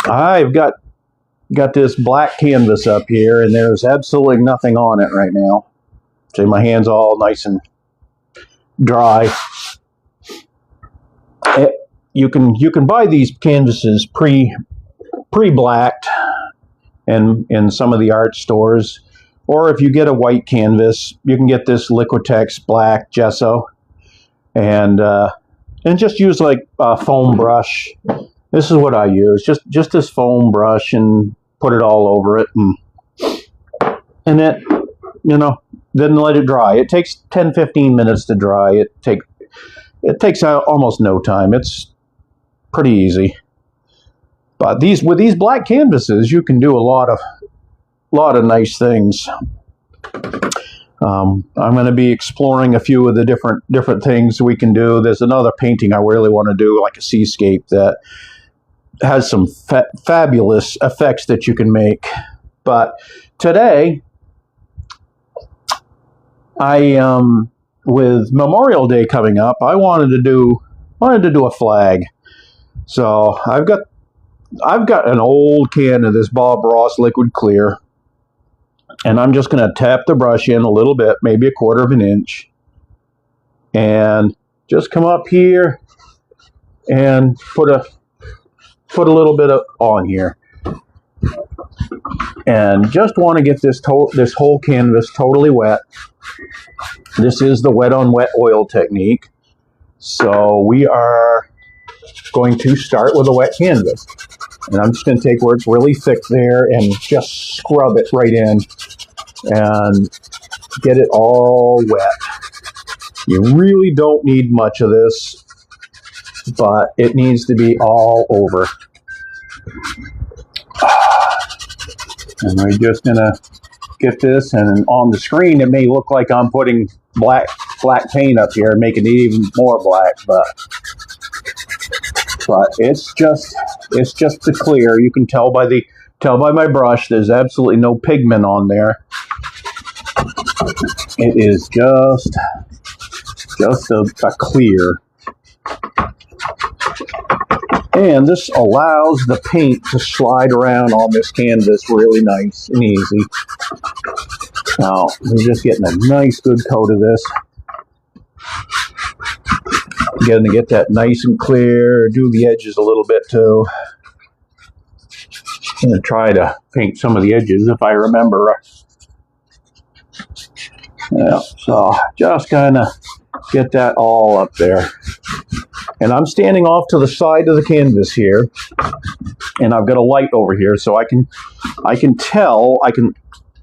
I've got this black canvas up here, and there's absolutely nothing on it right now. See, my hand's all nice and dry. You can buy these canvases pre-blacked in some of the art stores, or if you get a white canvas, you can get this Liquitex black gesso, and just use like a foam brush. This is what I use, just this foam brush, and put it all over it, and it, then let it dry. It takes 10-15 minutes to dry. It takes almost no time. It's pretty easy. But with these black canvases, you can do a lot of nice things. I'm going to be exploring a few of the different things we can do. There's another painting I really want to do, like a seascape, that has some fabulous effects that you can make. But today, with Memorial Day coming up, I wanted to do a flag. So I've got an old can of this Bob Ross liquid clear, and I'm just going to tap the brush in a little bit, maybe 1/4 of an inch, and just come up here and put a little bit on here, and just want to get this whole canvas totally wet. This is the wet on wet oil technique. So we are going to start with a wet canvas, and I'm just going to take where it's really thick there and just scrub it right in and get it all wet. You really don't need much of this, but it needs to be all over. And we're just going to get this, and on the screen it may look like I'm putting black paint up here, making it even more black, but it's just the clear. You can tell by my brush, there's absolutely no pigment on there. It is just a clear. And this allows the paint to slide around on this canvas really nice and easy. Now, we're just getting a nice good coat of this. Getting to get that nice and clear, do the edges a little bit too. I'm going to try to paint some of the edges if I remember. Yeah, so just kind of get that all up there. And I'm standing off to the side of the canvas here, and I've got a light over here, so I can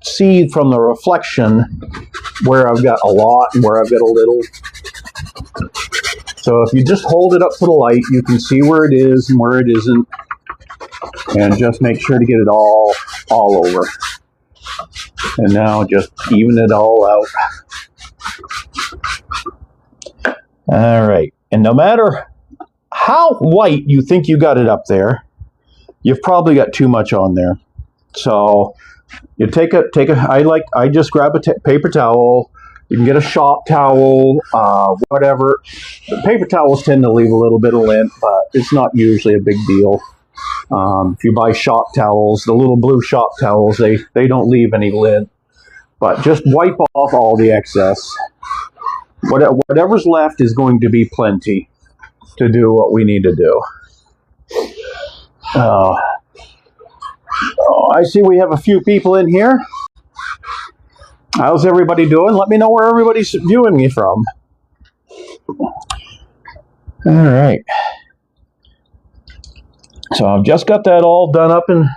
see from the reflection where I've got a lot and where I've got a little. So if you just hold it up to the light, you can see where it is and where it isn't, and just make sure to get it all over. And now just even it all out. All right. And no matter how white you think you got it up there, you've probably got too much on there. So you I just grab a paper towel. You can get a shop towel, whatever. The paper towels tend to leave a little bit of lint, but it's not usually a big deal. If you buy shop towels, the little blue shop towels, they don't leave any lint. But just wipe off all the excess. Whatever's left is going to be plenty to do what we need to do. I see we have a few people in here. How's everybody doing? Let me know where everybody's viewing me from. All right. So I've just got that all done up in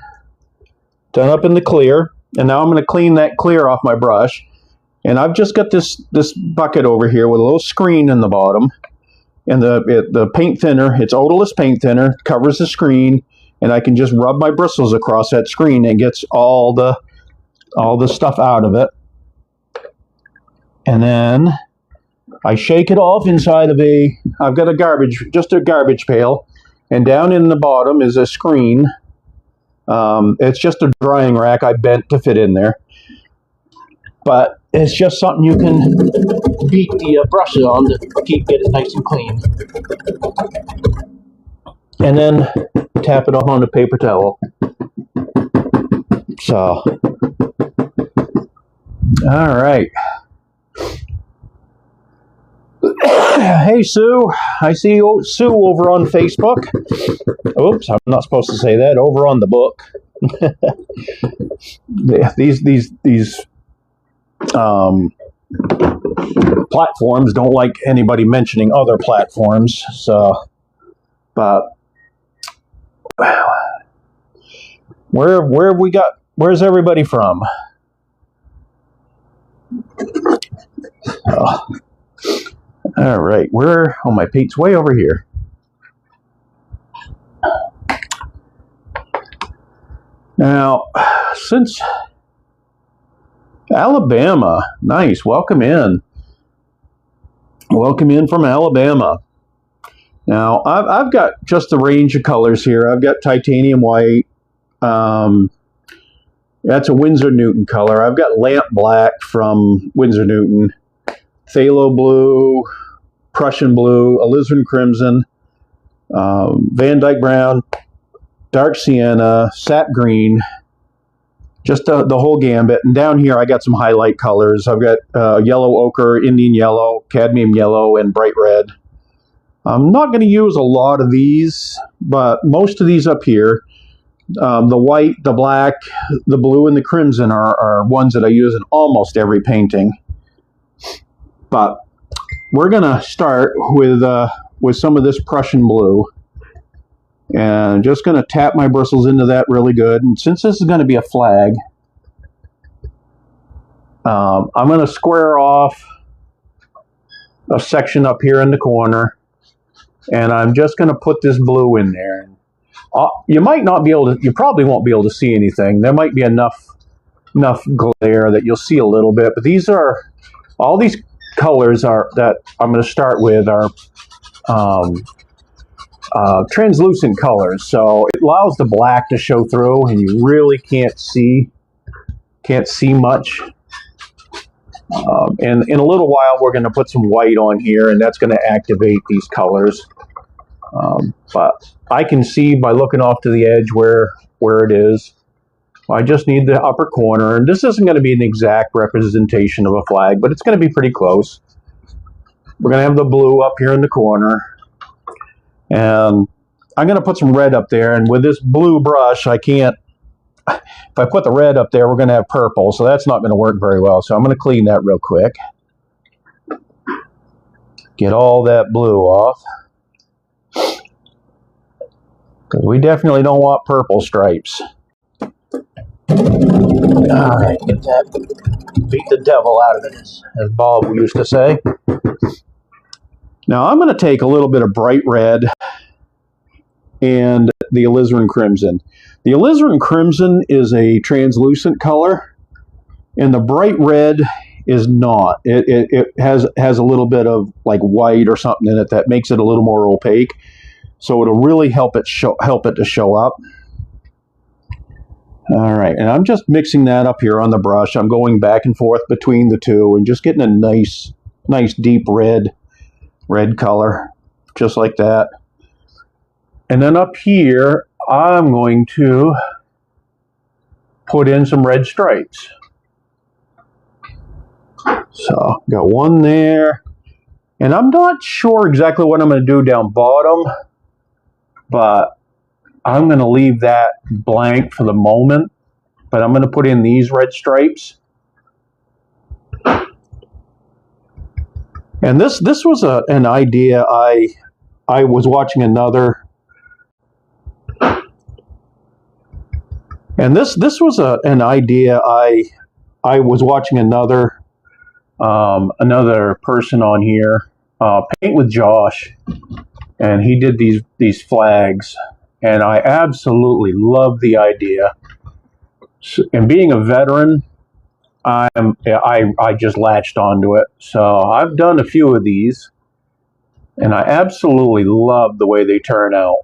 the clear, and now I'm going to clean that clear off my brush. And I've just got this bucket over here with a little screen in the bottom, and the paint thinner, it's odorless paint thinner, covers the screen, and I can just rub my bristles across that screen and gets all the stuff out of it. And then I shake it off inside of I've got a garbage pail, and down in the bottom is a screen. It's just a drying rack I bent to fit in there. But it's just something you can beat the brush on to get it nice and clean. and then tap it off on a paper towel. So, all right. Hey, Sue. I see Sue over on Facebook. Oops, I'm not supposed to say that. Over on the book. These platforms don't like anybody mentioning other platforms. So, but where have we got? Where's everybody from? Oh. All right, where? Oh, my Pete's way over here. Now, since Alabama, nice, welcome in. Welcome in from Alabama. Now, I've got just a range of colors here. I've got titanium white. That's a Winsor Newton color. I've got lamp black from Winsor Newton, phthalo blue, Prussian blue, alizarin crimson, Van Dyke brown, dark sienna, sap green, just the whole gambit. And down here I got some highlight colors. I've got yellow ochre, Indian yellow, cadmium yellow, and bright red. I'm not going to use a lot of these, but most of these up here, the white, the black, the blue, and the crimson are ones that I use in almost every painting. But we're going to start with some of this Prussian blue. And I'm just going to tap my bristles into that really good. And since this is going to be a flag, I'm going to square off a section up here in the corner. And I'm just going to put this blue in there. You might not be able to, you probably won't be able to see anything. There might be enough glare that you'll see a little bit. But these are, all these colors are that I'm going to start with are translucent colors, so it allows the black to show through, and you really can't see much. And in a little while, we're going to put some white on here, and that's going to activate these colors. But I can see by looking off to the edge where it is. I just need the upper corner, and this isn't going to be an exact representation of a flag, but it's going to be pretty close. We're going to have the blue up here in the corner, and I'm going to put some red up there, and with this blue brush, I can't, if I put the red up there, we're going to have purple, so that's not going to work very well, so I'm going to clean that real quick. Get all that blue off, because we definitely don't want purple stripes. All right, get that, beat the devil out of it, as Bob used to say. Now I'm going to take a little bit of bright red and the alizarin crimson. The alizarin crimson is a translucent color, and the bright red is not. It has a little bit of like white or something in it that makes it a little more opaque. So it'll really help it to show up. All right, and I'm just mixing that up here on the brush. I'm going back and forth between the two and just getting a nice deep red color, just like that. And then up here, I'm going to put in some red stripes. So, got one there. And I'm not sure exactly what I'm going to do down bottom, but I'm going to leave that blank for the moment. But I'm going to put in these red stripes. And this was an idea I was watching another. And this was an idea I was watching another person on here, Paint with Josh, and he did these flags, and I absolutely love the idea. And being a veteran, I just latched onto it. So I've done a few of these, and I absolutely love the way they turn out.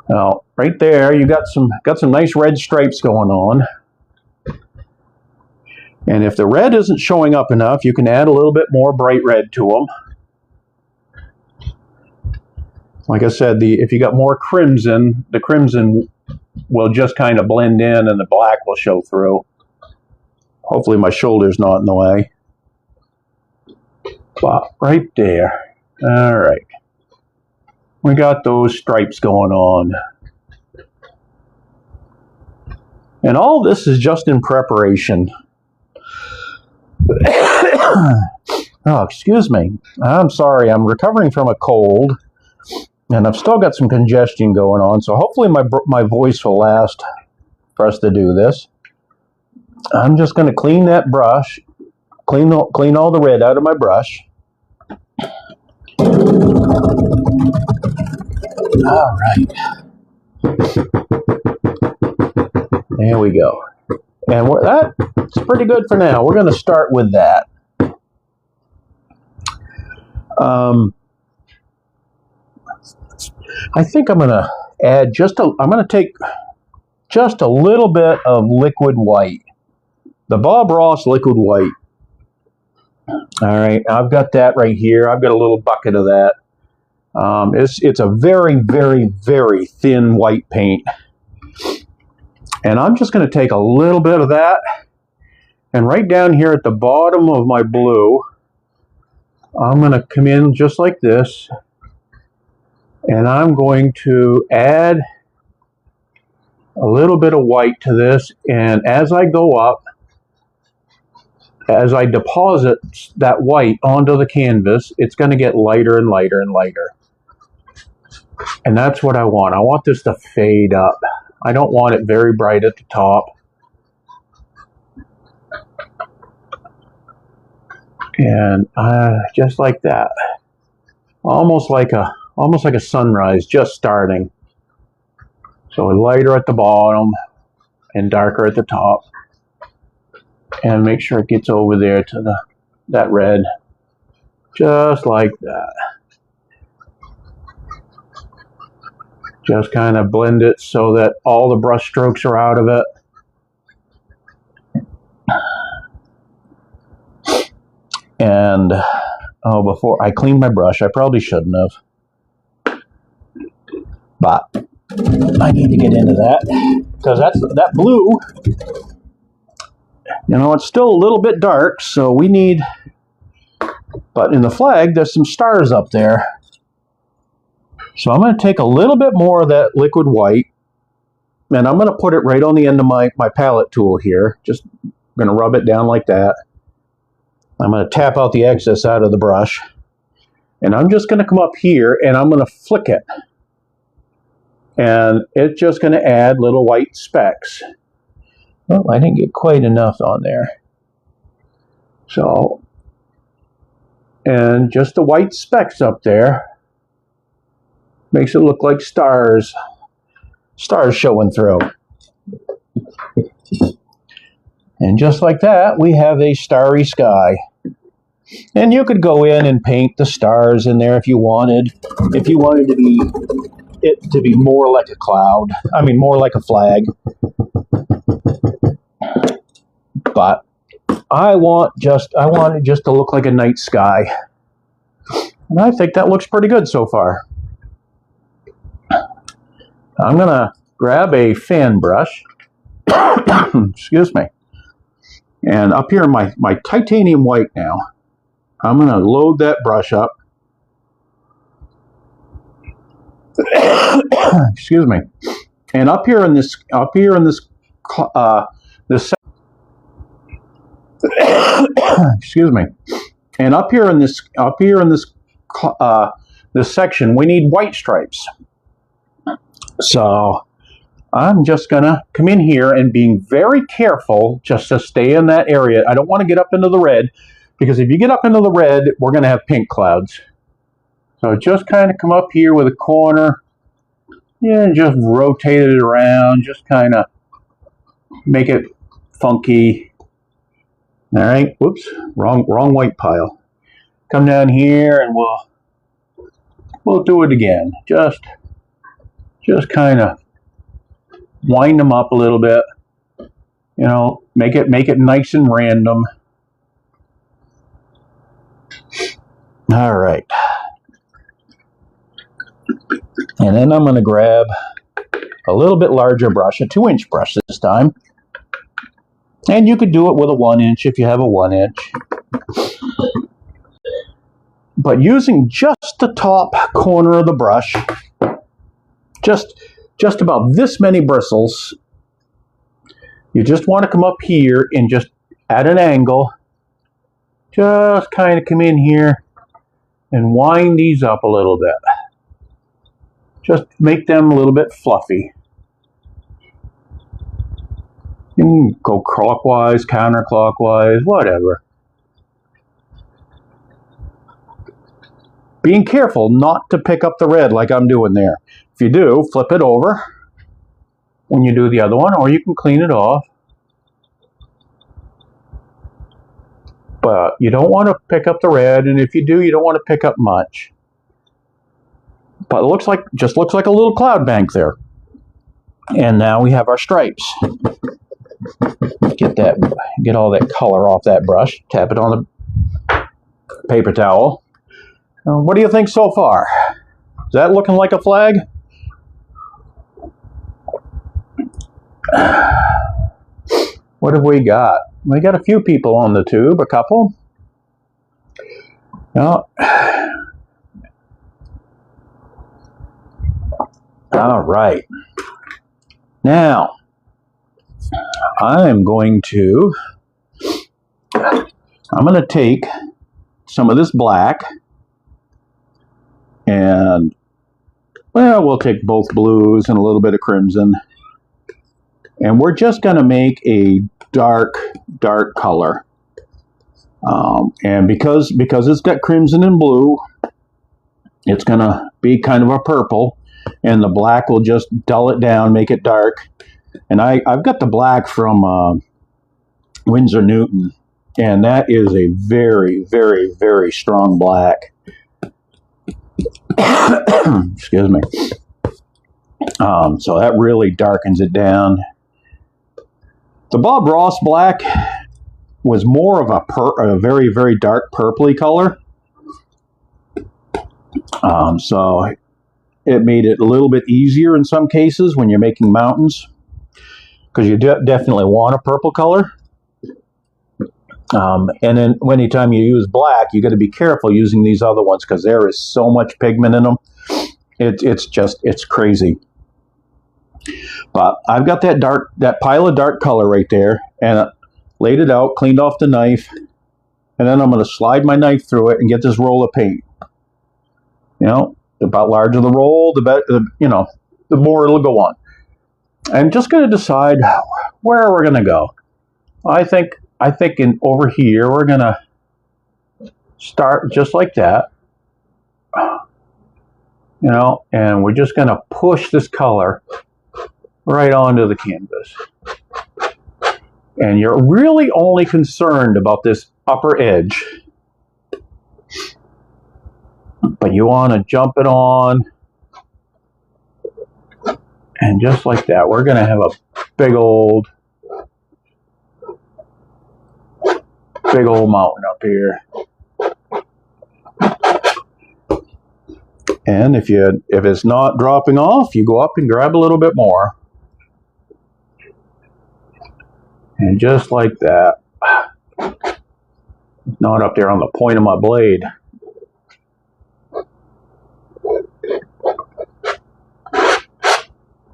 Now, right there, you got some nice red stripes going on. And if the red isn't showing up enough, you can add a little bit more bright red to them. Like I said, if you got more crimson, the crimson will just kind of blend in and the black will show through. Hopefully my shoulder's not in the way. But right there. All right. We got those stripes going on. And all this is just in preparation. Oh, excuse me. I'm sorry. I'm recovering from a cold. And I've still got some congestion going on. So hopefully my voice will last for us to do this. I'm just going to clean that brush. Clean all the red out of my brush. All right. There we go. And that's pretty good for now. We're going to start with that. I think I'm going to add I'm going to take just a little bit of liquid white. The Bob Ross liquid white. All right, I've got that right here. I've got a little bucket of that. It's a very, very, very thin white paint. And I'm just going to take a little bit of that. And right down here at the bottom of my blue, I'm going to come in just like this. And I'm going to add a little bit of white to this. And as I go up, as I deposit that white onto the canvas, it's going to get lighter and lighter and lighter. And that's what I want. I want this to fade up. I don't want it very bright at the top. And just like that. Almost like a sunrise just starting. So lighter at the bottom and darker at the top. And make sure it gets over there to that red. Just like that. Just kind of blend it so that all the brush strokes are out of it. And, before I cleaned my brush, I probably shouldn't have. But I need to get into that. Because that blue, it's still a little bit dark, so we need, but in the flag, there's some stars up there. So I'm going to take a little bit more of that liquid white, and I'm going to put it right on the end of my palette tool here. Just going to rub it down like that. I'm going to tap out the excess out of the brush, and I'm just going to come up here, and I'm going to flick it. And it's just going to add little white specks. Well, I didn't get quite enough on there. So, and just the white specks up there makes it look like stars showing through. And just like that, we have a starry sky. And you could go in and paint the stars in there if you wanted. If you wanted it to be more like a cloud. I mean, more like a flag. But I want it just to look like a night sky. And I think that looks pretty good so far. I'm going to grab a fan brush. Excuse me. And up here in my titanium white now, I'm going to load that brush up. Excuse me. And up here in this excuse me. And up here in this section, we need white stripes. So I'm just gonna come in here and being very careful just to stay in that area. I don't want to get up into the red, because if you get up into the red, we're gonna have pink clouds. So just kind of come up here with a corner, and just rotate it around, just kind of make it funky. All right, whoops, wrong white pile. Come down here and we'll do it again. Just kind of wind them up a little bit. Make it nice and random. All right. And then I'm going to grab a little bit larger brush, a 2-inch brush this time. And you could do it with a 1-inch if you have a 1-inch. But using just the top corner of the brush, just about this many bristles, you just want to come up here and just at an angle, just kind of come in here and wind these up a little bit. Just make them a little bit fluffy. You can go clockwise, counterclockwise, whatever. Being careful not to pick up the red like I'm doing there. If you do, flip it over when you do the other one, or you can clean it off. But you don't want to pick up the red, and if you do, you don't want to pick up much. But it just looks like a little cloud bank there. And now we have our stripes. Get all that color off that brush. Tap it on the paper towel. What do you think so far? Is that looking like a flag? What have we got? We got a few people on the tube, a couple. No. All right. Now, I'm going to take some of this black and, well, we'll take both blues and a little bit of crimson. And we're just going to make a dark color. And because it's got crimson and blue, it's going to be kind of a purple. And the black will just dull it down, make it dark. And I've got the black from Winsor Newton. And that is a very, very, very strong black. Excuse me. So that really darkens it down. The Bob Ross black was more of a very, very dark purpley color. So it made it a little bit easier in some cases when you're making mountains, because you definitely want a purple color. And then anytime you use black, you got to be careful using these other ones because there is so much pigment in them. It's crazy. But I've got that pile of dark color right there, and I laid it out, cleaned off the knife, and then I'm going to slide my knife through it and get this roll of paint. You know, the about larger the roll, the better, the more it'll go on. I'm just going to decide where we're going to go. I think over here we're going to start just like that. And we're just going to push this color right onto the canvas. And you're really only concerned about this upper edge. But you want to jump it on. And just like that, we're going to have a big old mountain up here. And if it's not dropping off, you go up and grab a little bit more. And just like that. Not up there on the point of my blade.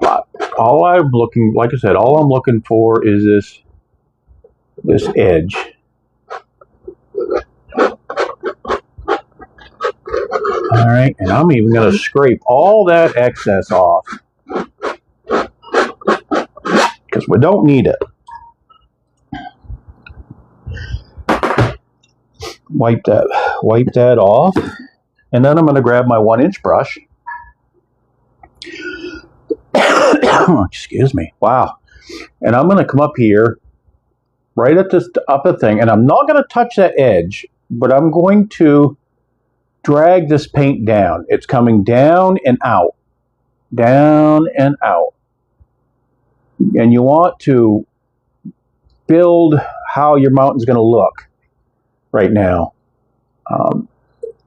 But all I'm looking for is this edge. All right, and I'm even going to scrape all that excess off because we don't need it. Wipe that off, and then I'm going to grab my 1-inch brush. Excuse me. Wow. And I'm going to come up here, right at this upper thing, and I'm not going to touch that edge, but I'm going to drag this paint down. It's coming down and out. Down and out. And you want to build how your mountain's going to look right now.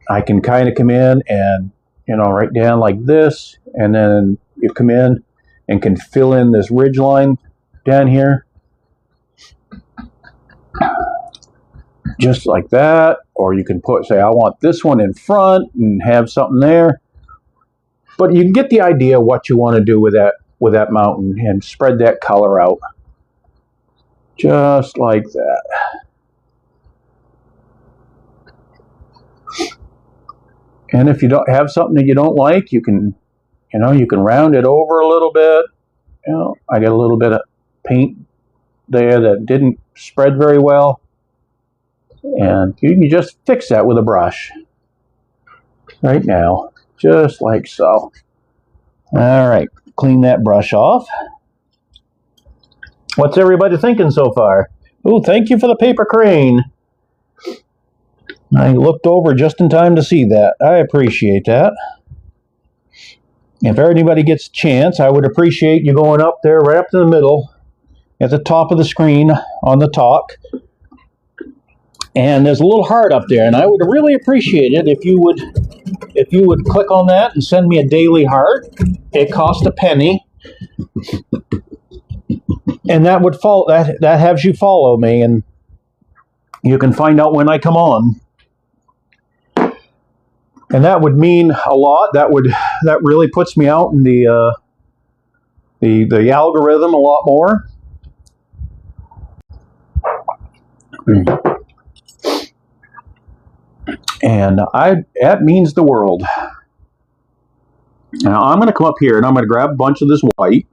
I can kind of come in and, right down like this, and then you come in and can fill in this ridge line down here. Just like that. Or you can say, I want this one in front and have something there. But you can get the idea what you want to do with that mountain and spread that color out. Just like that. And if you don't have something that you don't like, you can round it over a little bit. I got a little bit of paint there that didn't spread very well. And you can just fix that with a brush right now, just like so. All right, clean that brush off. What's everybody thinking so far? Oh, thank you for the paper crane. I looked over just in time to see that. I appreciate that. If anybody gets a chance, I would appreciate you going up there, right up to the middle, at the top of the screen on the talk. And there's a little heart up there, and I would really appreciate it if you would click on that and send me a daily heart. It costs a penny, and that would follow that has you follow me, and you can find out when I come on. And that would mean a lot. That really puts me out in the algorithm a lot more. And that means the world. Now I'm going to come up here and I'm going to grab a bunch of this white.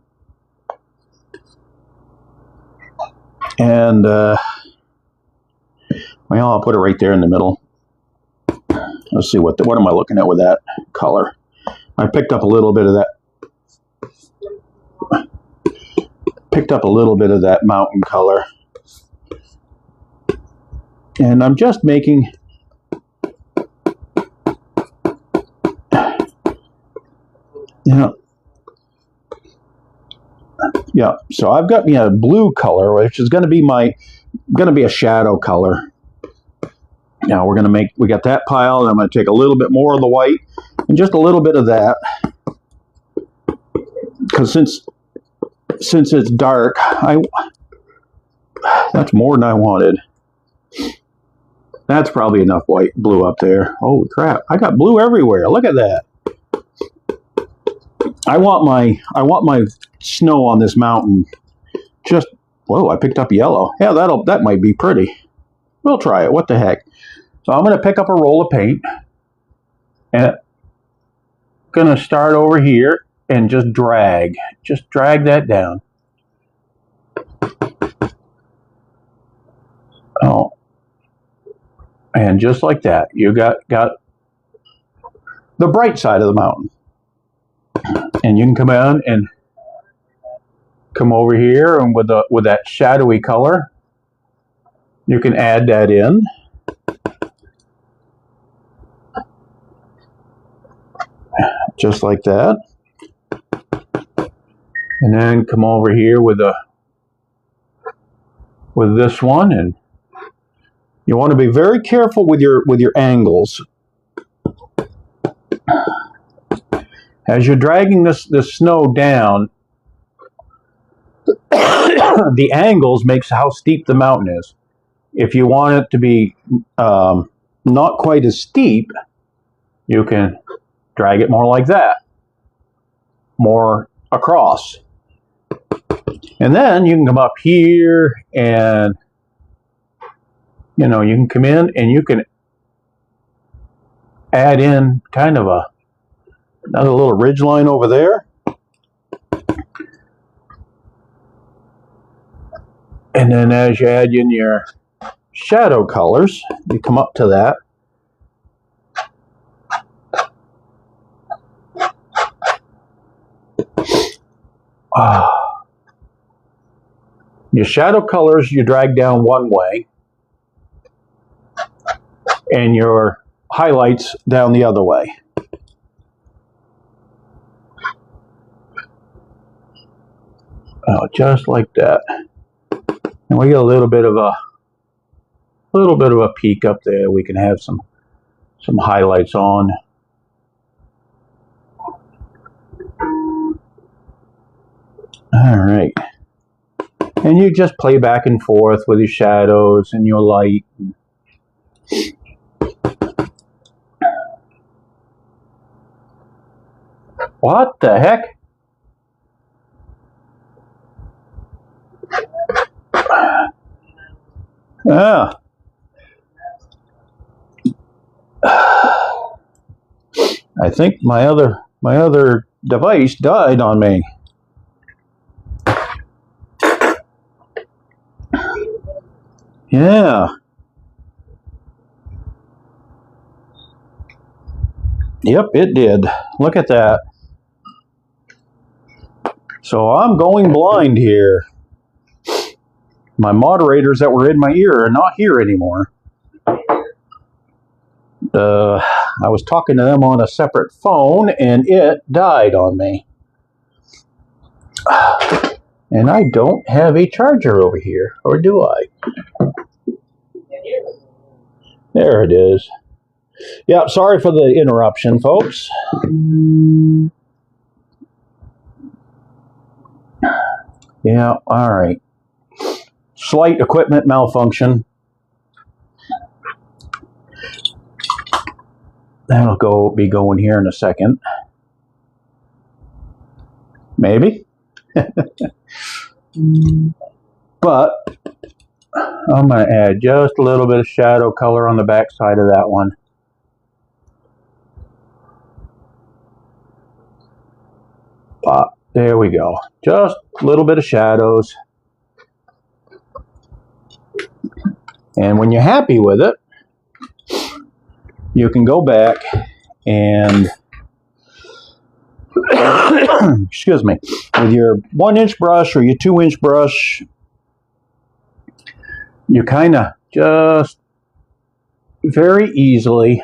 And well, I'll put it right there in the middle. Let's see, what am I looking at with that color? I picked up a little bit of that mountain color. And I'm just making yeah, so I've got me a blue color, which is going to be a shadow color. Now we got that pile, and I'm going to take a little bit more of the white and just a little bit of that, because since it's dark, that's more than I wanted. That's probably enough blue up there. Holy crap! I got blue everywhere. Look at that. I want my snow on this mountain. Whoa! I picked up yellow. Yeah, that might be pretty. We'll try it. What the heck? So I'm going to pick up a roll of paint, and I'm going to start over here and just drag that down. Oh, and just like that, you got the bright side of the mountain, and you can come in and come over here, and with that shadowy color, you can add that in. Just like that. And then come over here with this one, and you want to be very careful with your angles. As you're dragging this snow down, the angles makes how steep the mountain is. If you want it to be not quite as steep, you can drag it more like that, more across. And then you can come up here, and you can come in and you can add in kind of another little ridge line over there. And then as you add in your shadow colors, you come up to that. Your shadow colors you drag down one way, and your highlights down the other way. Just like that. And we get a little bit of a peak up there. We can have some highlights on. All right. And you just play back and forth with your shadows and your light. What the heck? Ah. I think my other device died on me. Yeah. Yep, it did. Look at that. So I'm going blind here. My moderators that were in my ear are not here anymore. I was talking to them on a separate phone and it died on me. And I don't have a charger over here, or do I? There it is. Yeah, sorry for the interruption, folks. Yeah, all right. Slight equipment malfunction. That'll be going here in a second. Maybe. But I'm going to add just a little bit of shadow color on the back side of that one. Pop. There we go. Just a little bit of shadows. And when you're happy with it, you can go back and excuse me, with your 1-inch brush or your 2-inch brush, you kind of just very easily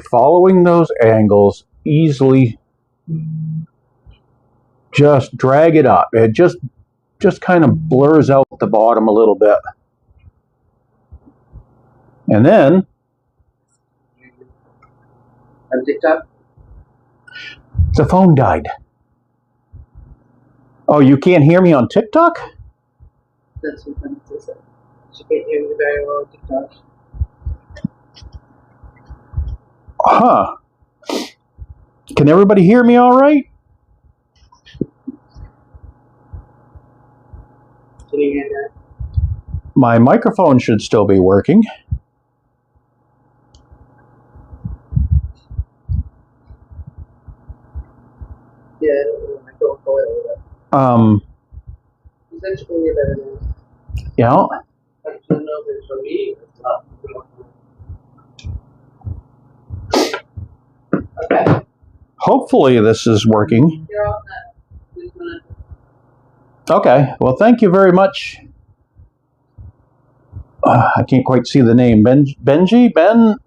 following those angles, easily just drag it up. It just kind of blurs out the bottom a little bit. And then on TikTok? The phone died. Oh, you can't hear me on TikTok? That's what I'm saying. She can't hear me very well on TikTok. Huh. Can everybody hear me all right? Can you hear that? My microphone should still be working. Yeah, I don't go with that. Essentially, you're better than Yeah. I don't know if it's for me. It's not. Okay. Hopefully this is working. You're all set. Okay. Well, thank you very much. I can't quite see the name. Benji? Ben?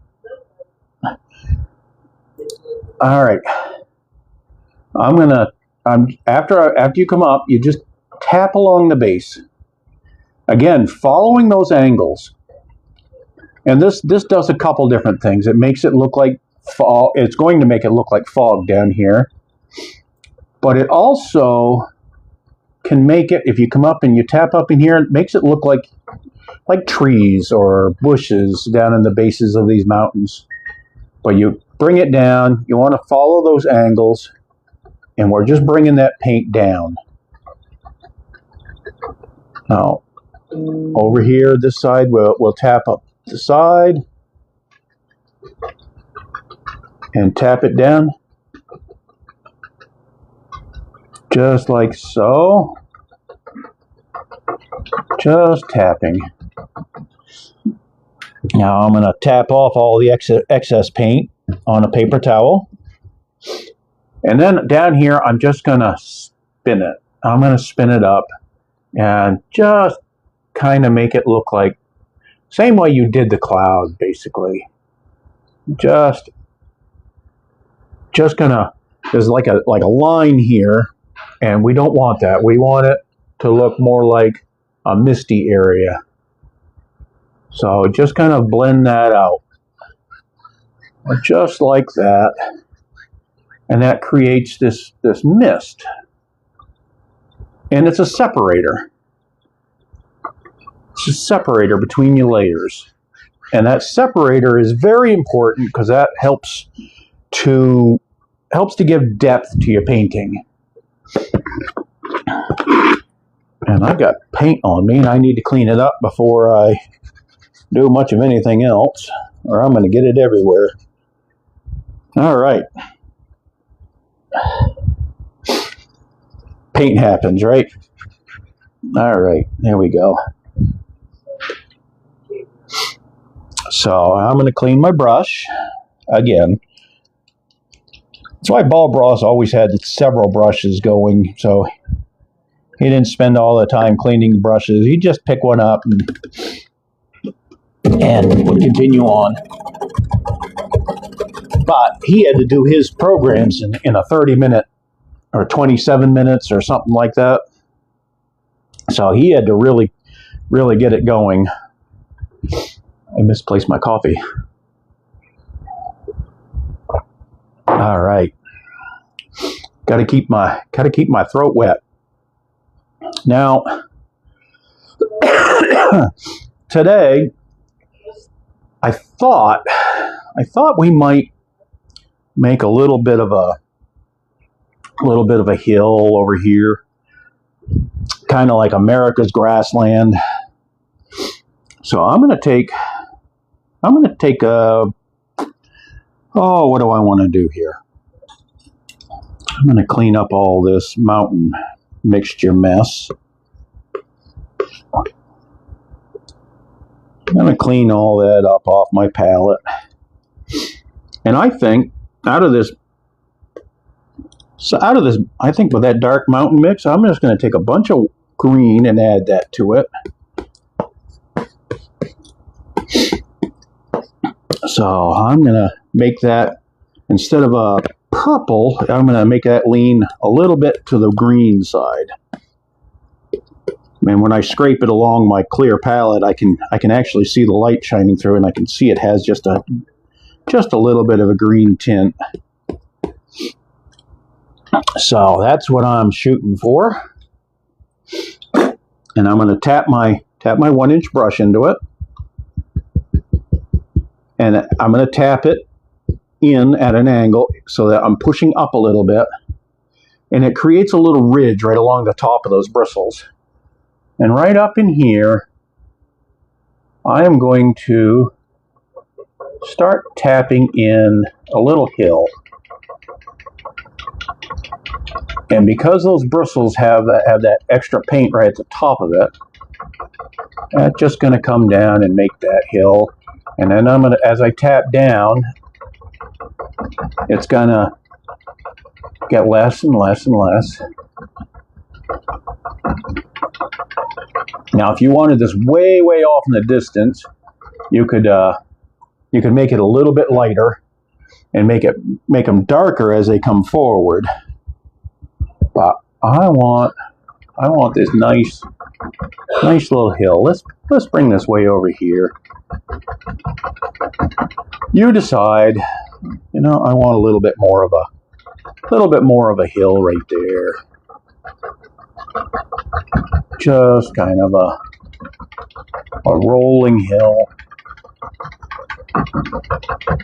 All right. After you come up, you just tap along the base. Again, following those angles. And this does a couple different things. It makes it look like fog. It's going to make it look like fog down here. But it also can make it, if you come up and you tap up in here, it makes it look like trees or bushes down in the bases of these mountains. But you bring it down, you want to follow those angles, and we're just bringing that paint down. Now, over here, this side, we'll tap up the side and tap it down, just like so. Just tapping. Now I'm going to tap off all the excess paint on a paper towel. And then down here, I'm just going to spin it. I'm going to spin it up and just kind of make it look like, same way you did the cloud, basically. Just gonna, there's like a line here, and we don't want that. We want it to look more like a misty area. So just kind of blend that out. Just like that. And that creates this mist. And it's a separator. It's a separator between your layers. And that separator is very important because that helps to give depth to your painting. And I got paint on me, and I need to clean it up before I do much of anything else, or I'm going to get it everywhere. All right. Paint happens, right? All right, there we go. So I'm going to clean my brush again. That's why Bob Ross always had several brushes going, so he didn't spend all the time cleaning brushes. He'd just pick one up and would continue on. But he had to do his programs in a 30-minute or 27 minutes or something like that. So he had to really get it going. I misplaced my coffee. All right. Got to keep my throat wet. Now, today, I thought we might make a little bit of a hill over here, kind of like America's grassland. So I'm going to take a, what do I want to do here? I'm going to clean up all this mountain mixture mess. I'm going to clean all that up off my palette. And I think out of this, I think with that dark mountain mix, I'm just going to take a bunch of green and add that to it. So I'm going to make that, instead of a purple, I'm going to make that lean a little bit to the green side. And when I scrape it along my clear palette, I can actually see the light shining through, and I can see it has just a little bit of a green tint. So that's what I'm shooting for. And I'm going to tap my 1-inch brush into it. And I'm going to tap it in at an angle so that I'm pushing up a little bit. And it creates a little ridge right along the top of those bristles. And right up in here, I am going to start tapping in a little hill. And because those bristles have that extra paint right at the top of it, that's just going to come down and make that hill. And then I'm going to, as I tap down, it's going to get less and less and less. Now, if you wanted this way off in the distance, you could make it a little bit lighter and make them darker as they come forward. But I want this nice little hill. Let's bring this way over here. You decide. You know, I want a little bit more of a hill right there. Just kind of a rolling hill.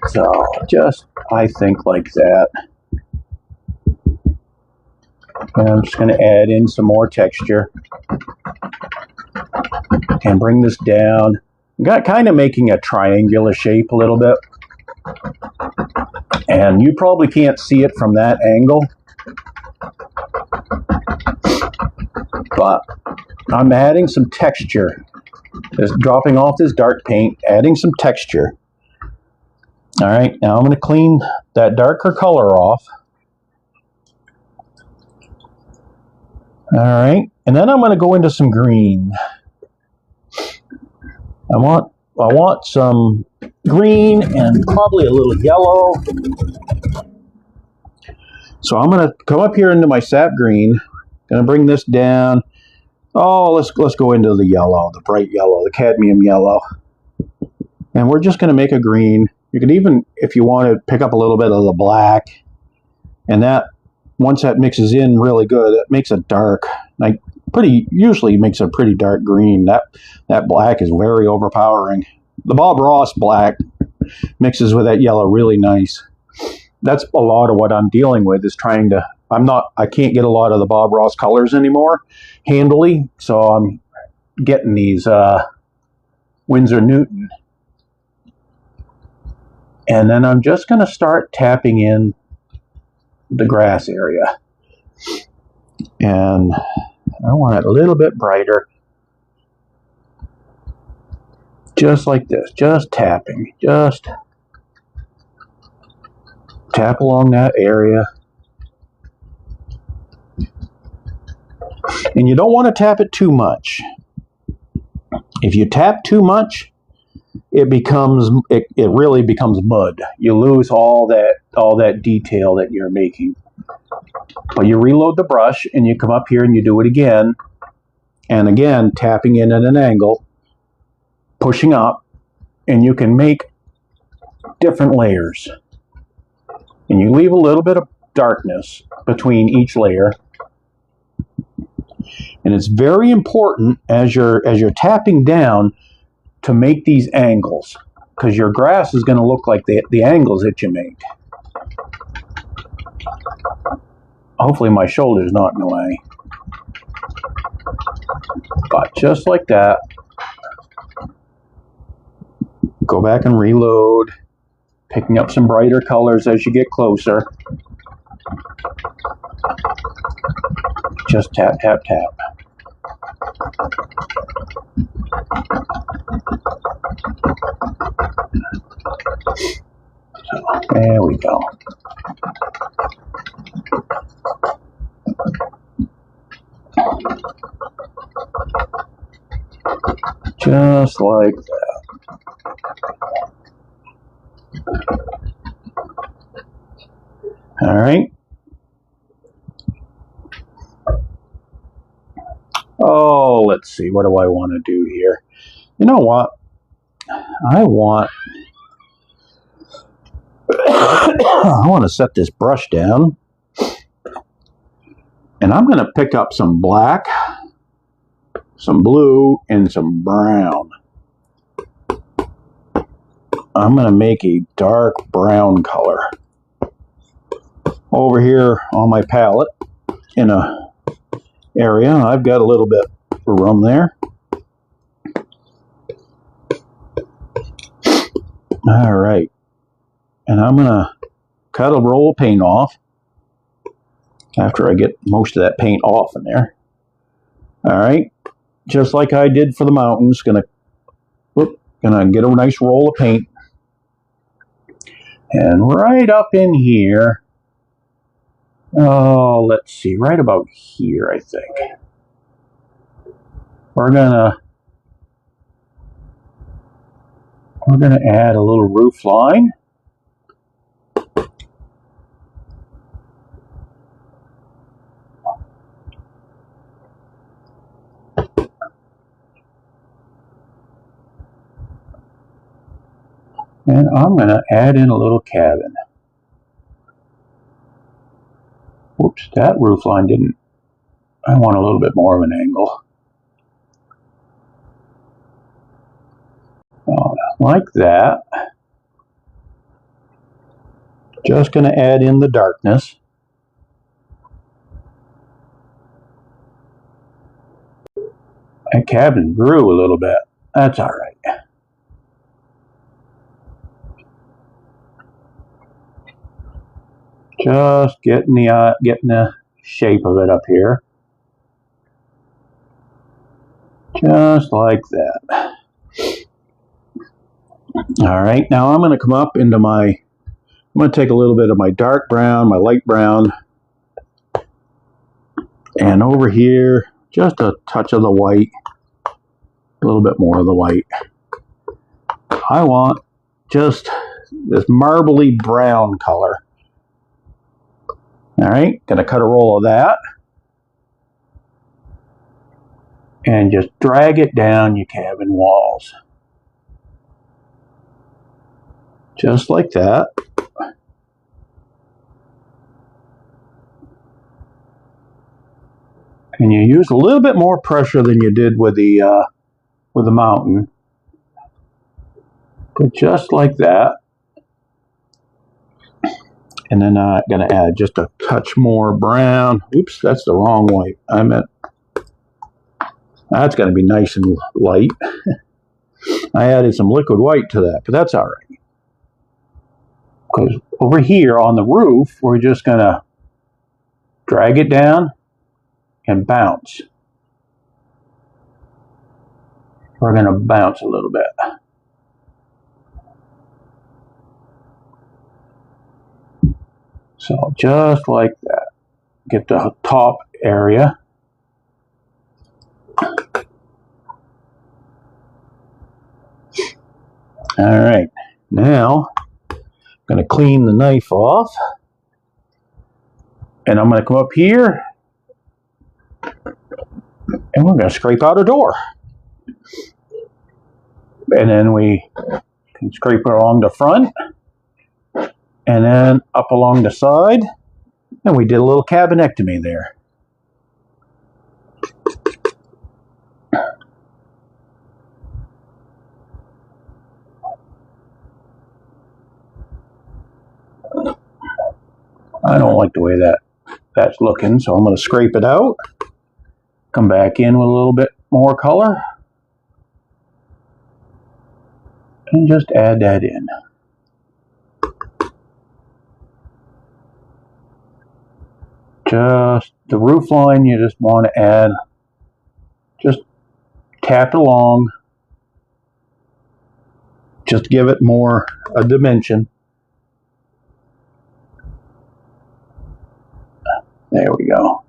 So just, I think, like that. And I'm just going to add in some more texture and bring this down. Got kind of making a triangular shape a little bit. And you probably can't see it from that angle. But I'm adding some texture. Just dropping off this dark paint, adding some texture. All right, now I'm going to clean that darker color off. All right, and then I'm going to go into some green. I want some green and probably a little yellow. So I'm going to come up here into my sap green. Going to bring this down. Oh, let's go into the yellow, the bright yellow, the cadmium yellow. And we're just going to make a green. You can even, if you want to, pick up a little bit of the black And that, once that mixes in really good, it makes a dark, like usually makes a pretty dark green. That black is very overpowering. The Bob Ross black mixes with that yellow really nice. That's a lot of what I'm dealing with, is trying to, I can't get a lot of the Bob Ross colors anymore handily, so I'm getting these Winsor Newton. And then I'm just going to start tapping in the grass area. And I want it a little bit brighter. Just like this, just tapping, just tap along that area. And you don't want to tap it too much. If you tap too much, it really becomes mud. You lose all that detail that you're making. But you reload the brush and you come up here and you do it again. And again, tapping in at an angle, pushing up, and you can make different layers. And you leave a little bit of darkness between each layer. And it's very important as you're tapping down to make these angles, because your grass is going to look like the angles that you make. Hopefully my shoulder's not in the way. But just like that, go back and reload, picking up some brighter colors as you get closer. Just tap, tap, tap. There we go. Just like that. All right. Oh, let's see. What do I want to do here? You know what? I want to set this brush down. And I'm going to pick up some black, some blue, and some brown. I'm going to make a dark brown color over here on my palette in a area. I've got a little bit of room there. All right. And I'm going to cut a roll of paint off after I get most of that paint off in there. All right. Just like I did for the mountains, gonna get a nice roll of paint. And right up in here, oh, let's see, right about here, I think. We're gonna add a little roof line. And I'm going to add in a little cabin. Whoops, that roof line didn't. I want a little bit more of an angle. Like that. Just going to add in the darkness. That cabin grew a little bit. That's all right. Just getting the shape of it up here. Just like that. All right, now I'm going to come up into I'm going to take a little bit of my dark brown, my light brown, and over here, just a touch of the white, a little bit more of the white. I want just this marbly brown color. All right, gonna cut a roll of that and just drag it down your cabin walls. Just like that. And you use a little bit more pressure than you did with the mountain. But just like that. And then I'm going to add just a touch more brown. Oops, that's the wrong white. I meant that's going to be nice and light. I added some liquid white to that, but that's all right. Because over here on the roof, we're just going to drag it down and bounce. We're going to bounce a little bit. So just like that. Get the top area. All right. Now, I'm going to clean the knife off. And I'm going to come up here. And we're going to scrape out a door. And then we can scrape it along the front. And then up along the side. And we did a little cabinectomy there. I don't like the way that's looking, so I'm going to scrape it out. Come back in with a little bit more color. And just add that in. Just the roof line, you just want to add, just tap it along. Just give it more a dimension. There we go.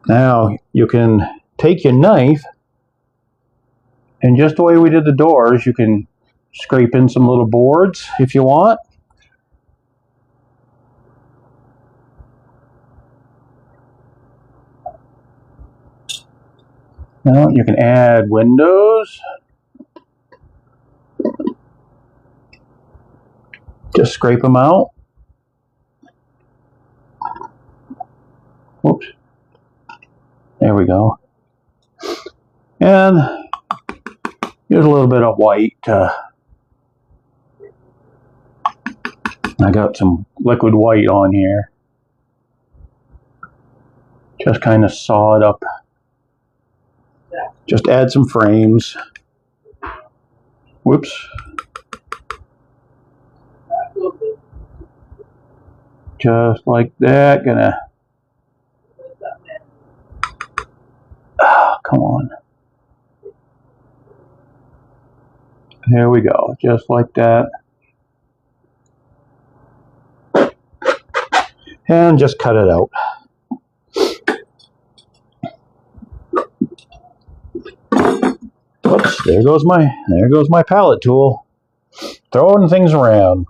Now you can take your knife and just the way we did the doors, you can scrape in some little boards if you want. Now you can add windows. Just scrape them out. Whoops. There we go. And here's a little bit of white. I got some liquid white on here. Just kind of saw it up. Just add some frames. Whoops. Just like that. Gonna. Oh, come on. There we go. Just like that. And just cut it out. Whoops, there goes my palette tool. Throwing things around.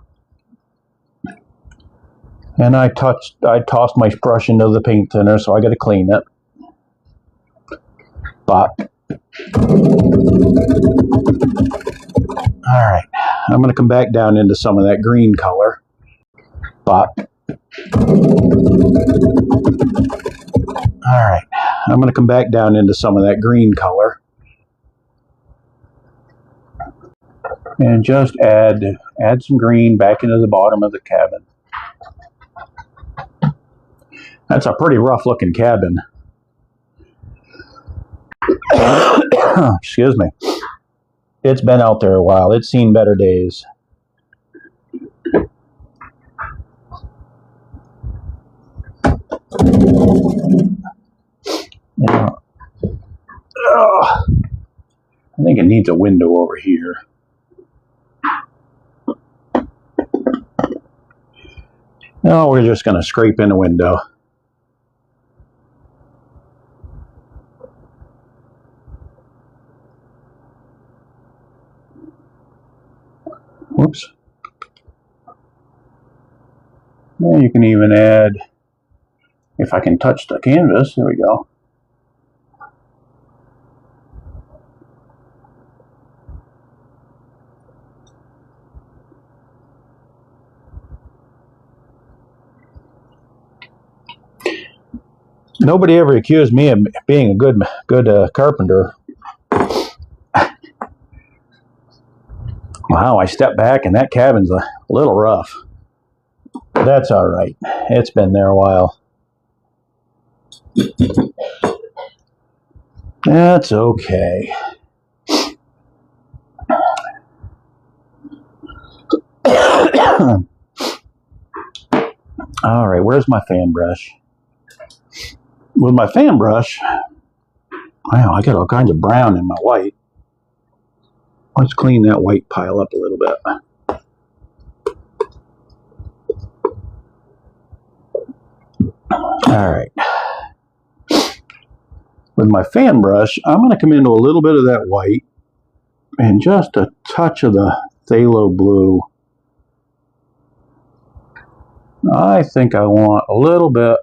And I tossed my brush into the paint thinner, so I gotta clean it. But alright. I'm gonna come back down into some of that green color. But alright. I'm gonna come back down into some of that green color. And just add some green back into the bottom of the cabin. That's a pretty rough looking cabin. Excuse me. It's been out there a while. It's seen better days. Yeah. I think it needs a window over here. No, we're just going to scrape in a window. Whoops. And you can even add, if I can touch the canvas, there we go. Nobody ever accused me of being a good carpenter. Wow, I stepped back and that cabin's a little rough. That's all right. It's been there a while. That's okay. All right, where's my fan brush? With my fan brush, wow, I got all kinds of brown in my white. Let's clean that white pile up a little bit. All right. With my fan brush, I'm going to come into a little bit of that white and just a touch of the phthalo blue. I think I want a little bit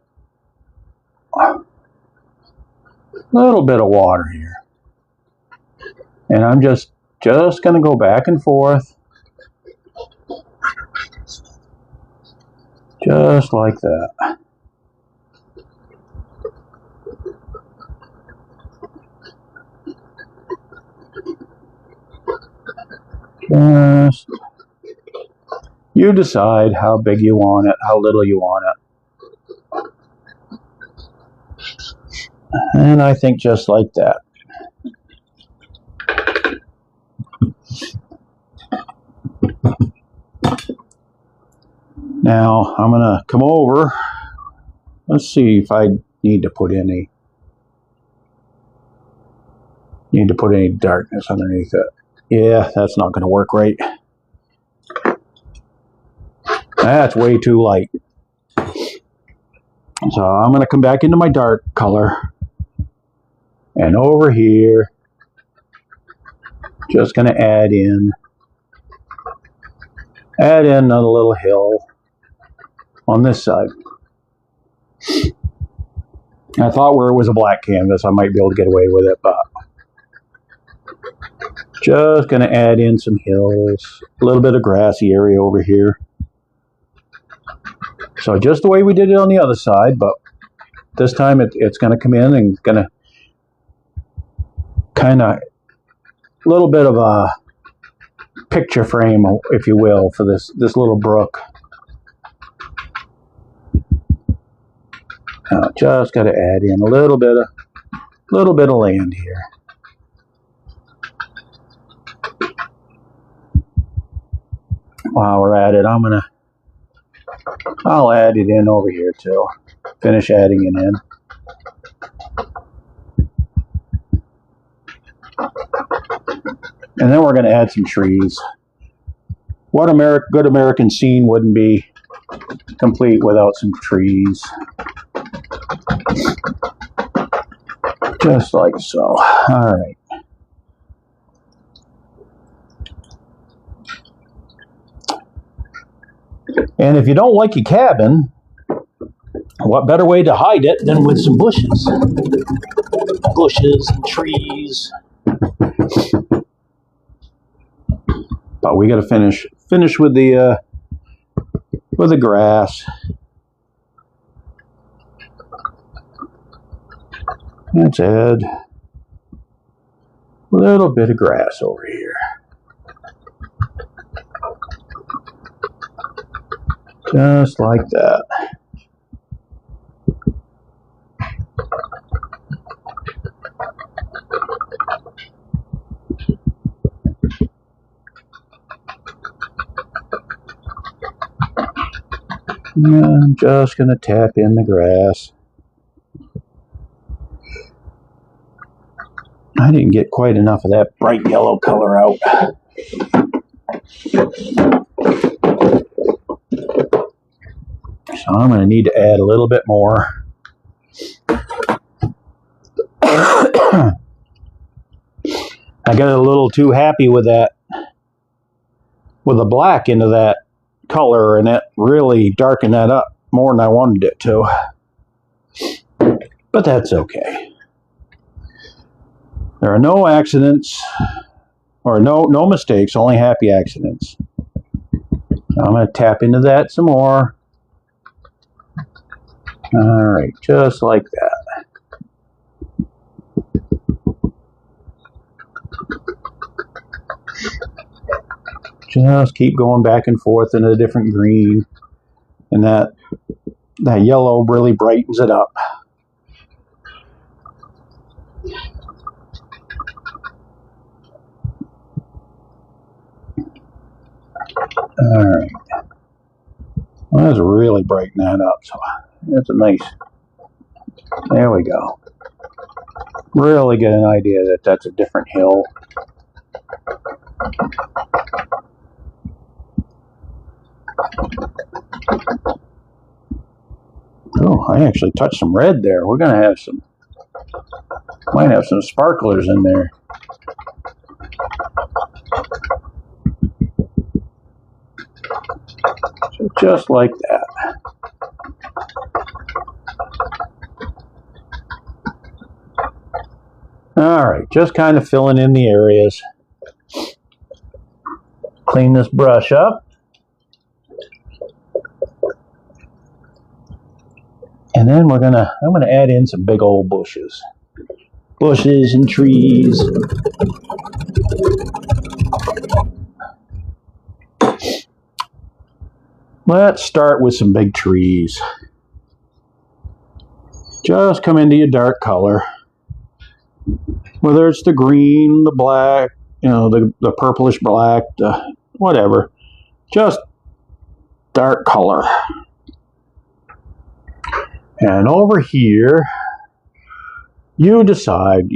of water here. And I'm just going to go back and forth. Just like that. Just, you decide how big you want it, how little you want it. And I think just like that. Now I'm going to come over. Let's see if I need to put any darkness underneath it. Yeah, that's not going to work right. That's way too light. So I'm going to come back into my dark color. And over here, just going to add in a little hill on this side. I thought where it was a black canvas, I might be able to get away with it, but just going to add in some hills, a little bit of grassy area over here. So just the way we did it on the other side, but this time it's going to come in and going to kind of a little bit of a picture frame, if you will, for this little brook. Just got to add in a little bit of land here. While we're at it, I'll add it in over here too. Finish adding it in. And then we're going to add some trees. What good American scene wouldn't be complete without some trees? Just like so. All right. And if you don't like your cabin, what better way to hide it than with some bushes? Bushes and trees. But we got to finish with the grass. Let's add a little bit of grass over here. Just like that. And I'm just going to tap in the grass. I didn't get quite enough of that bright yellow color out. So I'm going to need to add a little bit more. I got a little too happy with that, with the black into that color, and it really darkened that up more than I wanted it to. But that's okay. There are no accidents, or no mistakes, only happy accidents. Now I'm going to tap into that some more. All right, just like that. Just keep going back and forth in a different green, and that yellow really brightens it up. All right. Well, that's really brightening that up, so that's a nice. There we go. Really get an idea that that's a different hill. Oh, I actually touched some red there. We're gonna have some. Might have some sparklers in there. So just like that. All right, just kind of filling in the areas. Clean this brush up. And then I'm gonna add in some big old bushes. Bushes and trees. Let's start with some big trees. Just come into your dark color. Whether it's the green, the black, the purplish black, whatever. Just dark color. And over here, you decide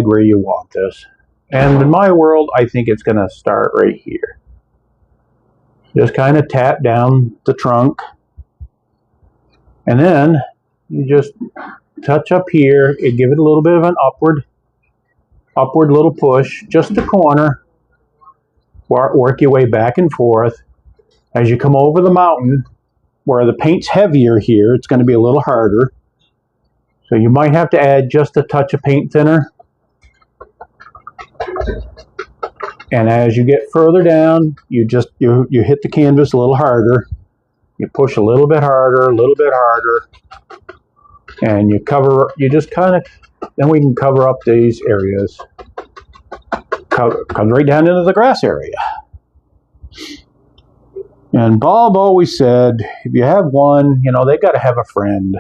where you want this. And in my world, I think it's going to start right here. Just kind of tap down the trunk. And then you just touch up here and give it a little bit of an upward little push, just the corner. Work your way back and forth. As you come over the mountain, where the paint's heavier here, it's going to be a little harder. So you might have to add just a touch of paint thinner. And as you get further down, you hit the canvas a little harder. You push a little bit harder, and you just kind of, then we can cover up these areas. Comes right down into the grass area. And Bob always said, if you have one, they got to have a friend.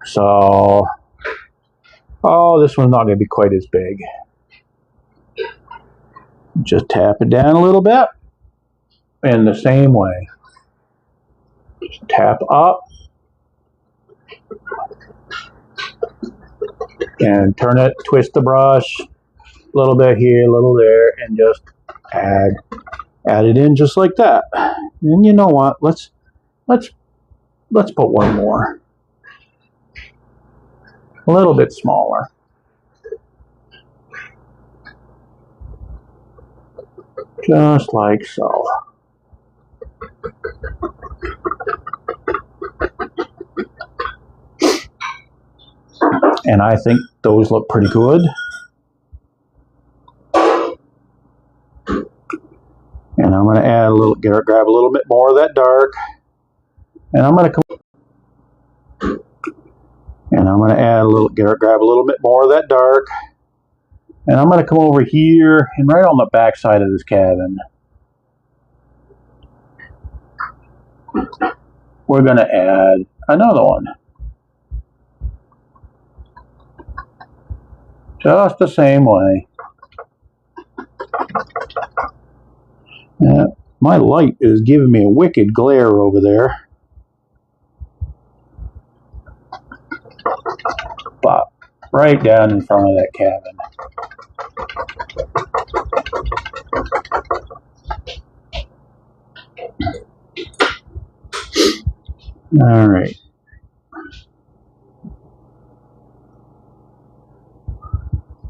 So, this one's not going to be quite as big. Just tap it down a little bit. In the same way. Just tap up. And twist the brush. A little bit here, a little there, and just add it in just like that. And you know what? Let's put one more. A little bit smaller. Just like so. And I think those look pretty good. And I'm going to add grab a little bit more of that dark. And I'm going to grab a little bit more of that dark. And I'm going to come over here and right on the back side of this cabin, we're going to add another one. Just the same way. My light is giving me a wicked glare over there. But right down in front of that cabin. All right.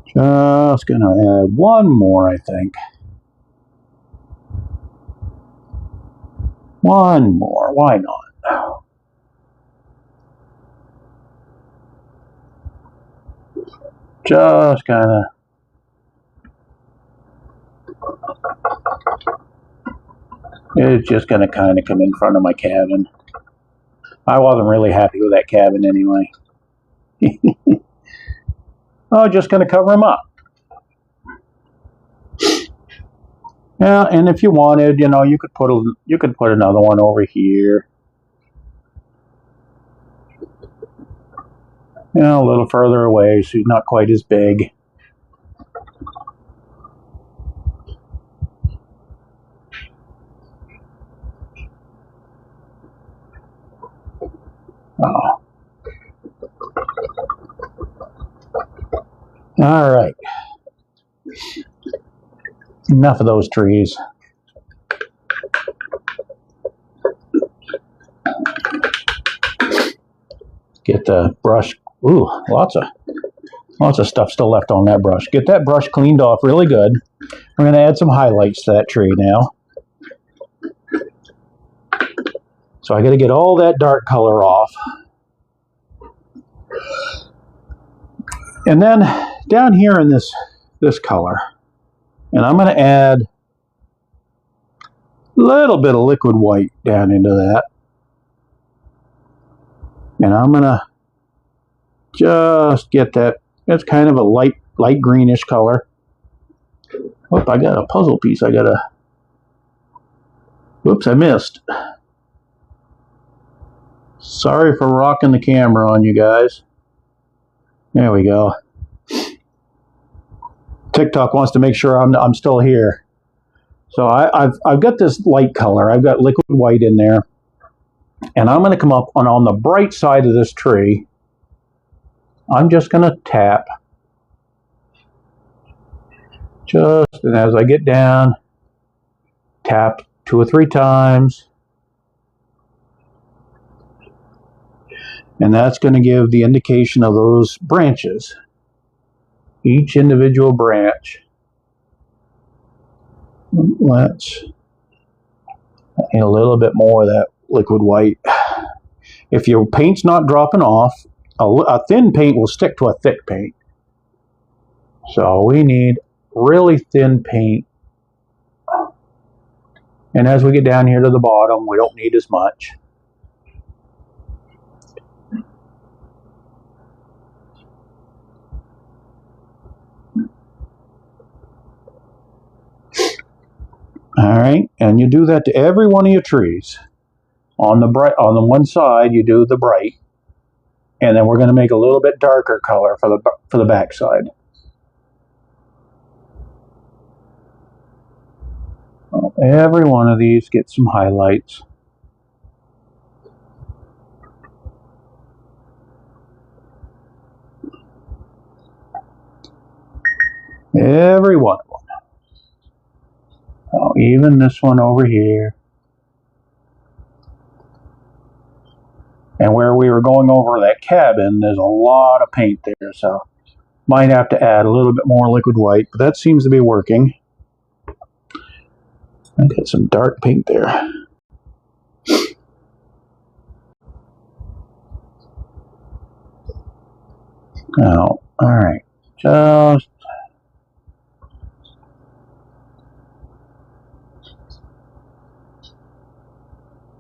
Just going to add one more, I think. One more. Why not? Just kind of. It's just going to kind of come in front of my cabin. I wasn't really happy with that cabin anyway. Oh, just going to cover them up. Yeah, and if you wanted, you could put another one over here. A little further away, so he's not quite as big. Oh. All right. Enough of those trees. Get the brush. Ooh, lots of stuff still left on that brush. Get that brush cleaned off really good. We're going to add some highlights to that tree now. So I got to get all that dark color off. And then down here in this color, and I'm going to add a little bit of liquid white down into that. And I'm going to just get that. It's kind of a light greenish color. Oh, I got a puzzle piece. Whoops, I missed. Sorry for rocking the camera on you guys. There we go. TikTok wants to make sure I'm still here. So I've got this light color. I've got liquid white in there. And I'm going to come up on the bright side of this tree. I'm just going to tap. And as I get down, tap 2 or 3 times. And that's going to give the indication of those branches. Each individual branch. Let's add a little bit more of that liquid white. If your paint's not dropping off, a thin paint will stick to a thick paint. So we need really thin paint. And as we get down here to the bottom, we don't need as much. All right, and you do that to every one of your trees. On the one side, you do the bright, and then we're going to make a little bit darker color for the back side. Every one of these gets some highlights. Every one of them. Oh, even this one over here. And where we were going over that cabin, there's a lot of paint there, so might have to add a little bit more liquid white, but that seems to be working. I got some dark paint there. Oh, all right. Just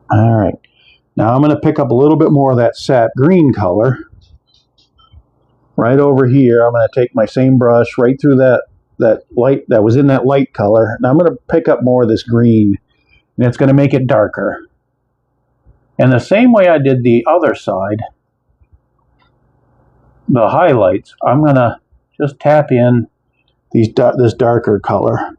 all right. Now I'm going to pick up a little bit more of that sap green color. Right over here, I'm going to take my same brush right through that light that was in that light color. And I'm going to pick up more of this green, and it's going to make it darker. And the same way I did the other side, the highlights, I'm going to just tap in this darker color.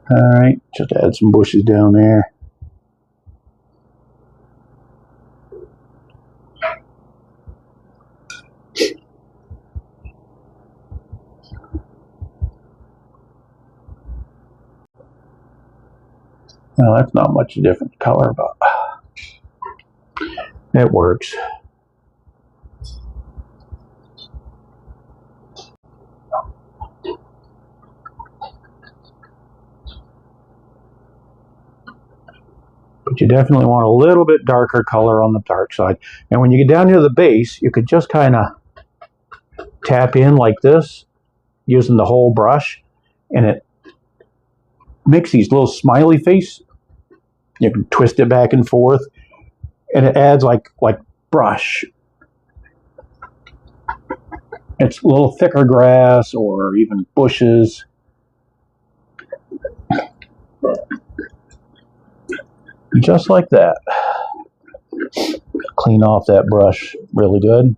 All right, just add some bushes down there. Well, that's not much a different color, but it works. But you definitely want a little bit darker color on the dark side. And when you get down near the base, you could just kind of tap in like this, using the whole brush, and it makes these little smiley face. You can twist it back and forth. and it adds like brush. It's a little thicker grass or even bushes. Just like that. Clean off that brush really good.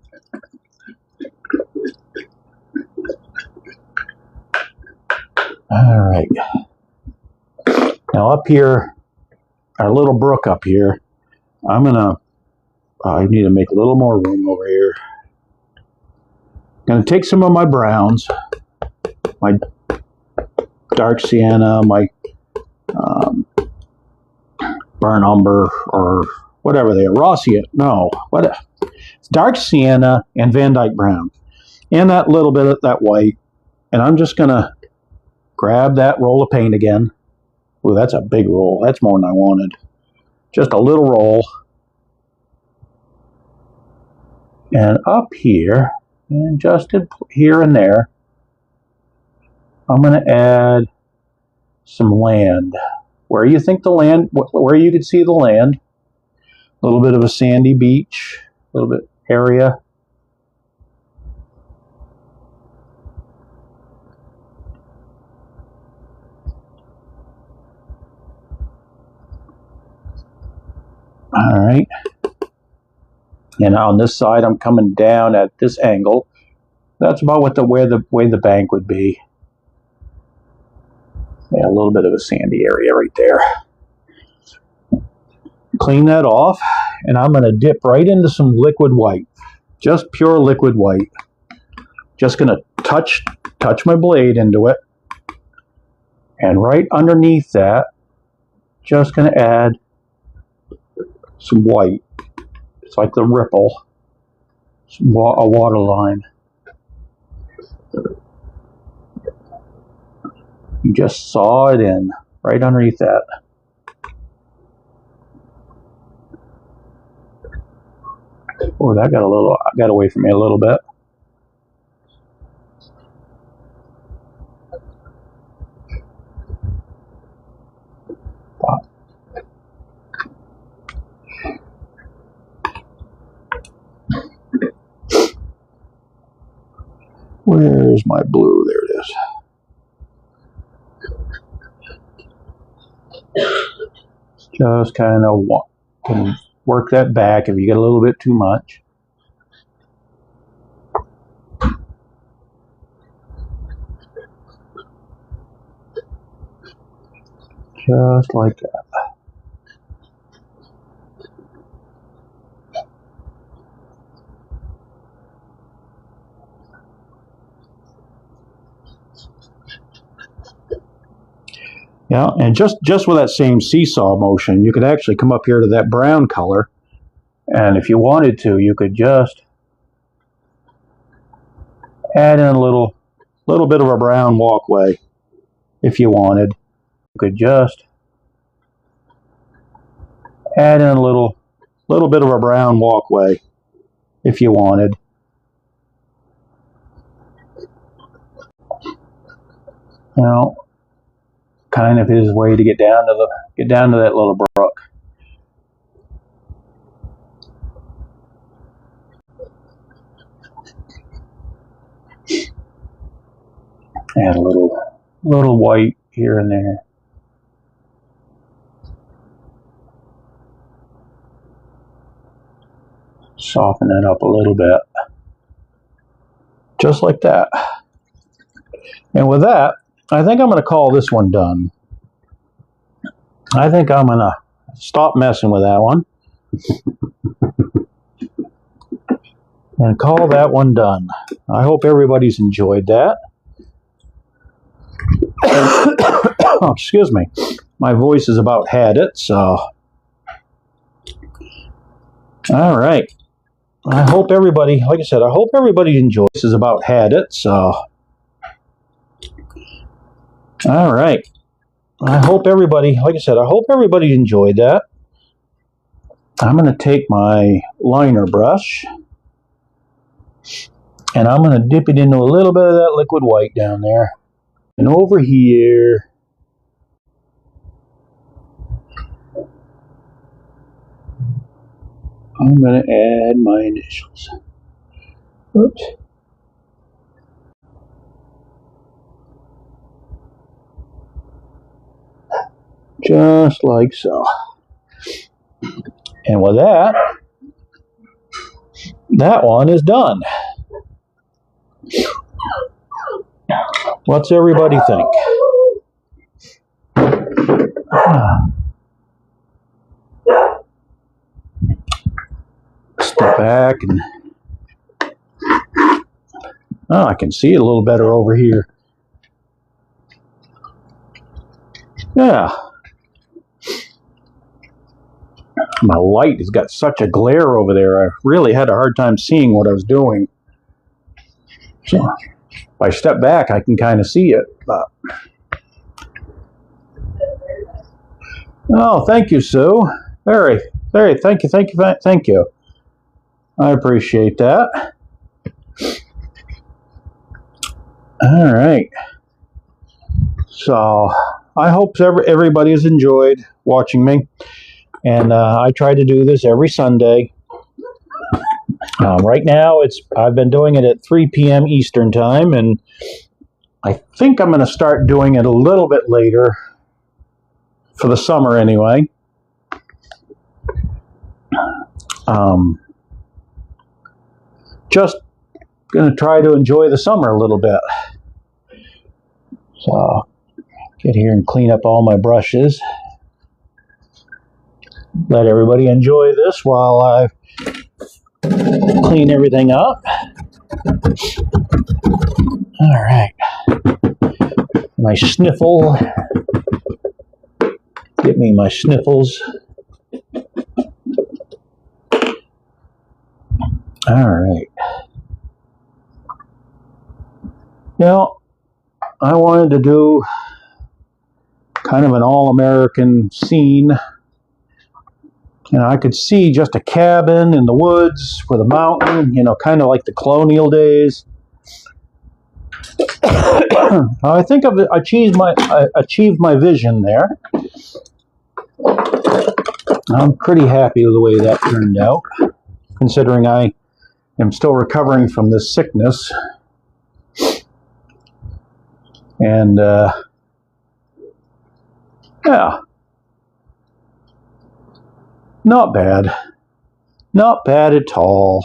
All right. Now up here, our little brook up here, I need to make a little more room over here. Gonna take some of my browns, my dark sienna, my burnt umber, or whatever they are, raw sienna, no, what? It's dark sienna and Van Dyke brown, and that little bit of that white, and I'm just gonna grab that roll of paint again. Ooh, that's a big roll. That's more than I wanted. Just a little roll. And up here, and just here and there, I'm going to add some land. Where you think the land, where you can see the land. A little bit of a sandy beach, a little bit area. All right. And on this side, I'm coming down at this angle. That's about what the way the bank would be. Yeah, a little bit of a sandy area right there. Clean that off, and I'm going to dip right into some liquid white. Just pure liquid white. Just going to touch my blade into it. And right underneath that, just going to add some white. It's like the ripple, a water line. You just saw it in right underneath that. Oh, that got away from me a little bit. Where's my blue? There it is. Just kind of can work that back if you get a little bit too much. Just like that. Yeah, and just with that same seesaw motion, you could actually come up here to that brown color, and if you wanted to, you could just add in a little bit of a brown walkway. If you wanted, you could just add in a little bit of a brown walkway. If you wanted. You know, kind of his way to get down to that little brook. Add a little white here and there. Soften it up a little bit. Just like that. And with that, I think I'm going to call this one done. I think I'm going to stop messing with that one and call that one done. I hope everybody's enjoyed that. Oh, excuse me. My voice has about had it, so. All right. I hope everybody, like I said, I hope everybody enjoys. This is about had it, so. All right. I hope everybody, like I said, I hope everybody enjoyed that. I'm going to take my liner brush and I'm going to dip it into a little bit of that liquid white down there. And over here, I'm going to add my initials. Oops. Just like so. And with that, that one is done. What's everybody think? Step back and I can see it a little better over here. Yeah. My light has got such a glare over there. I really had a hard time seeing what I was doing. So if I step back, I can kind of see it. Oh, thank you, Sue. Very, thank you. I appreciate that. All right. So I hope everybody has enjoyed watching me. And I try to do this every Sunday. Right now, I've been doing it at 3 p.m. Eastern Time, and I think I'm going to start doing it a little bit later for the summer anyway. Just going to try to enjoy the summer a little bit. So get here and clean up all my brushes. Let everybody enjoy this while I clean everything up. All right. My sniffle. Get me my sniffles. All right. Now, I wanted to do kind of an all-American scene. You know, I could see just a cabin in the woods with a mountain, you know, kind of like the colonial days. I think I've achieved my vision there. I'm pretty happy with the way that turned out, considering I am still recovering from this sickness. And, yeah. Not bad. Not bad at all.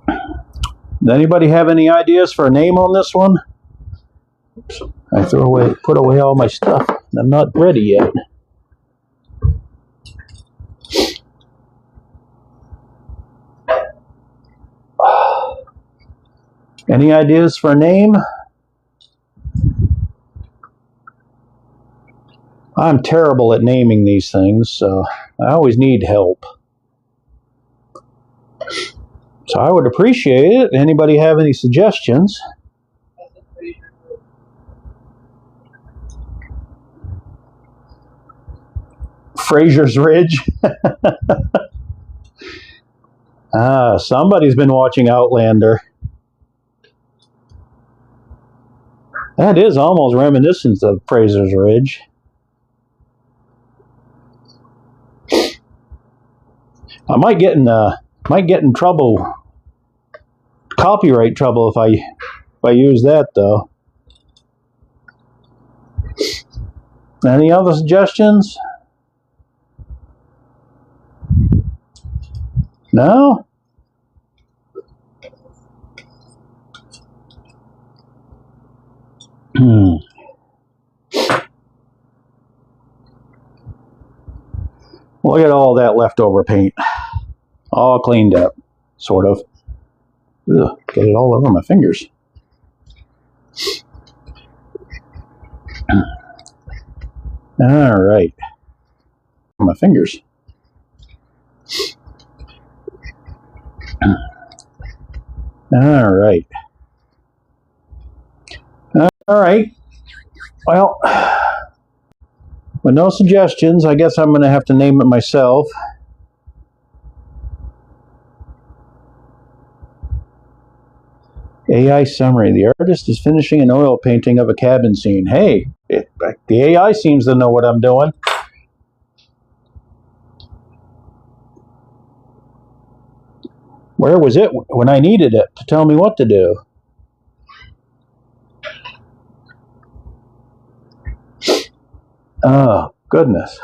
Does anybody have any ideas for a name on this one? Oops. I put away all my stuff. I'm not ready yet. Any ideas for a name? I'm terrible at naming these things, so I always need help. So I would appreciate it. Anybody have any suggestions? Fraser's Ridge. Somebody's been watching Outlander. That is almost reminiscent of Fraser's Ridge. I might get in trouble, copyright trouble, if I use that though. Any other suggestions? No? Look at all that leftover paint. All cleaned up, sort of. Ugh, get it all over my fingers. All right. My fingers. All right. All right. Well, with no suggestions, I guess I'm going to have to name it myself. AI summary. The artist is finishing an oil painting of a cabin scene. Hey, the AI seems to know what I'm doing. Where was it when I needed it to tell me what to do? Oh, goodness.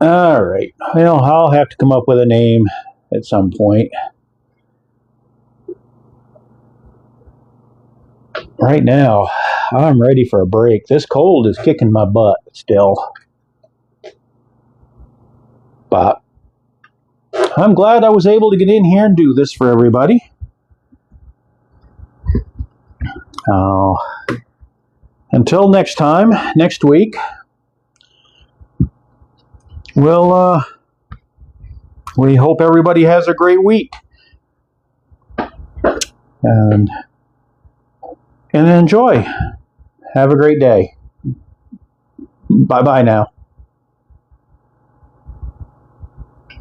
All right. Well, I'll have to come up with a name at some point. Right now, I'm ready for a break. This cold is kicking my butt still. But I'm glad I was able to get in here and do this for everybody. Until next time, next week, we hope everybody has a great week. And enjoy. Have a great day. Bye-bye now.